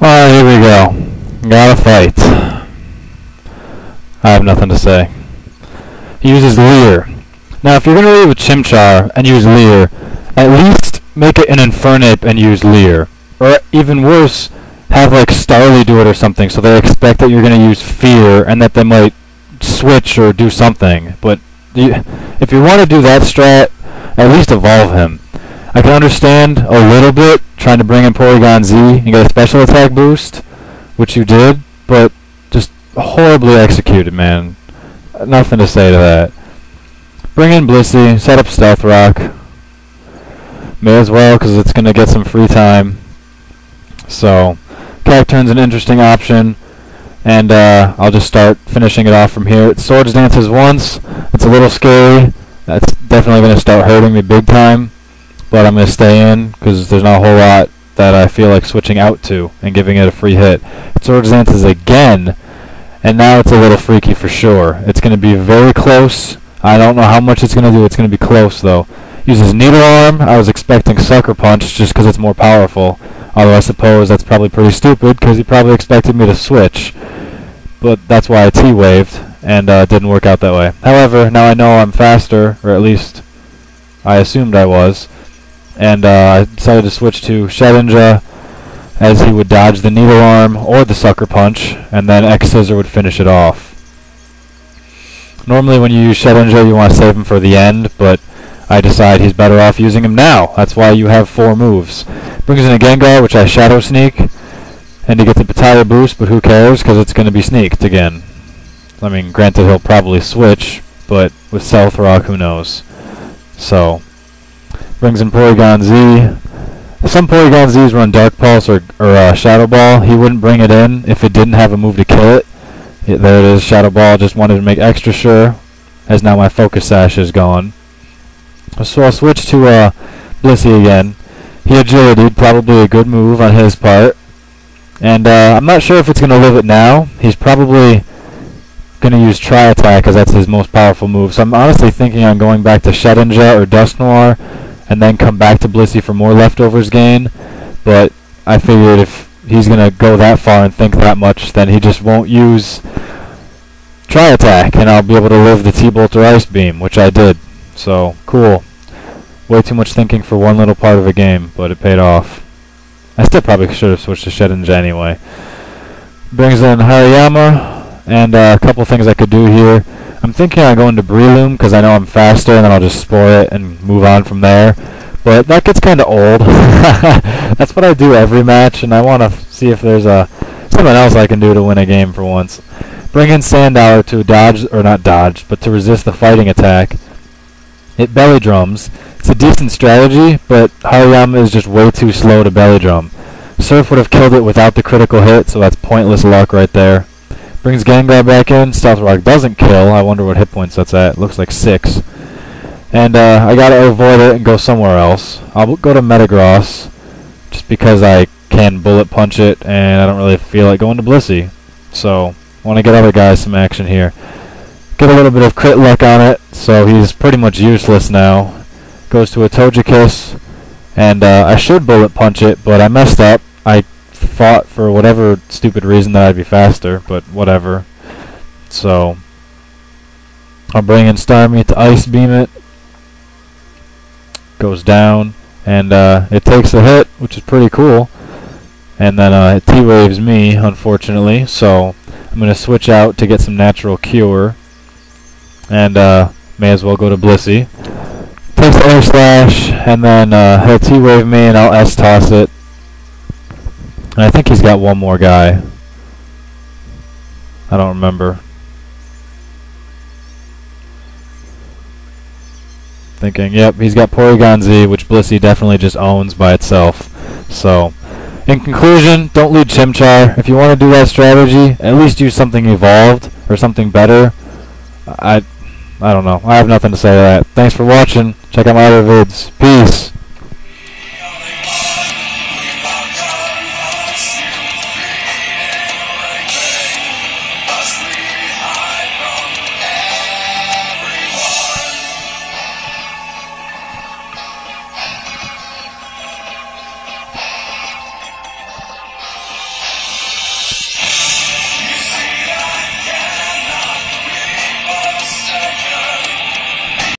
Alright, here we go. Gotta fight. I have nothing to say. He uses Leer. Now, if you're going to leave a Chimchar and use Leer, at least make it an Infernape and use Leer. Or even worse, have like Starly do it or something, so they expect that you're going to use Fear and that they might switch or do something. But if you want to do that strat, at least evolve him. I can understand a little bit trying to bring in Porygon Z and get a special attack boost, which you did, but just horribly executed, man. Nothing to say to that. Bring in Blissey, set up Stealth Rock. May as well, because it's going to get some free time. So, Cacturn's an interesting option, and I'll just start finishing it off from here. It Swords Dances once. It's a little scary. That's definitely going to start hurting me big time. But I'm going to stay in, because there's not a whole lot that I feel like switching out to and giving it a free hit. It Swords Dances again, and now it's a little freaky for sure. It's going to be very close. I don't know how much it's going to do. It's going to be close, though. Uses Needle Arm. I was expecting Sucker Punch just because it's more powerful. Although I suppose that's probably pretty stupid, because he probably expected me to switch. But that's why I T-waved, and it didn't work out that way. However, now I know I'm faster, or at least I assumed I was. And I decided to switch to Shedinja, as he would dodge the Needle Arm or the Sucker Punch, and then X-Scissor would finish it off. Normally when you use Shedinja you want to save him for the end, but I decide he's better off using him now. That's why you have 4 moves. Brings in a Gengar, which I Shadow Sneak, and he gets a Pataya boost, but who cares, because it's going to be sneaked again. I mean, granted he'll probably switch, but with Stealth Rock, who knows. So, brings in Porygon Z. Some Porygon Zs run Dark Pulse or Shadow Ball. He wouldn't bring it in if it didn't have a move to kill it. There it is, Shadow Ball. Just wanted to make extra sure, as now my Focus Sash is gone. So I'll switch to Blissey again. He Agility, probably a good move on his part. And I'm not sure if it's going to live it now. He's probably going to use Tri-Attack, because that's his most powerful move. So I'm honestly thinking on going back to Shedinja or Dusknoir, and then come back to Blissey for more leftovers gain. But I figured if he's going to go that far and think that much, then he just won't use Tri-Attack, and I'll be able to live the T-Bolt or Ice Beam, which I did. So, cool. Way too much thinking for one little part of a game, but it paid off. I still probably should have switched to Shedinja anyway. Brings in Hariyama, and a couple things I could do here. I'm thinking on going to Breloom, because I know I'm faster, and then I'll just Spore it and move on from there. But that gets kind of old. That's what I do every match, and I want to see if there's something else I can do to win a game for once. Bring in Sandowler to dodge, or not dodge, but to resist the fighting attack. It Belly Drums. It's a decent strategy, but Hariyama is just way too slow to Belly Drum. Surf would have killed it without the critical hit, so that's pointless luck right there. Brings Gengar back in. Stealth Rock doesn't kill. I wonder what hit points that's at. Looks like 6. And I gotta avoid it and go somewhere else. I'll go to Metagross, just because I can Bullet Punch it, and I don't really feel like going to Blissey. So, I want to get other guys some action here. Get a little bit of crit luck on it, so he's pretty much useless now. Goes to a Togekiss, and I should Bullet Punch it, but I messed up. I thought for whatever stupid reason that I'd be faster, but whatever. So, I'll bring in Starmie to Ice Beam it. Goes down, and it takes a hit, which is pretty cool. And then it T-Waves me, unfortunately, so I'm going to switch out to get some Natural Cure. And may as well go to Blissey. Takes the Air Slash, and then he'll T-Wave me, and I'll S-Toss it. And I think he's got one more guy. I don't remember. Thinking, yep, he's got Porygon Z, which Blissey definitely just owns by itself. So, in conclusion, don't lead Chimchar. If you want to do that strategy, at least use something evolved or something better. I don't know. I have nothing to say to that. Thanks for watching. Check out my other vids. Peace.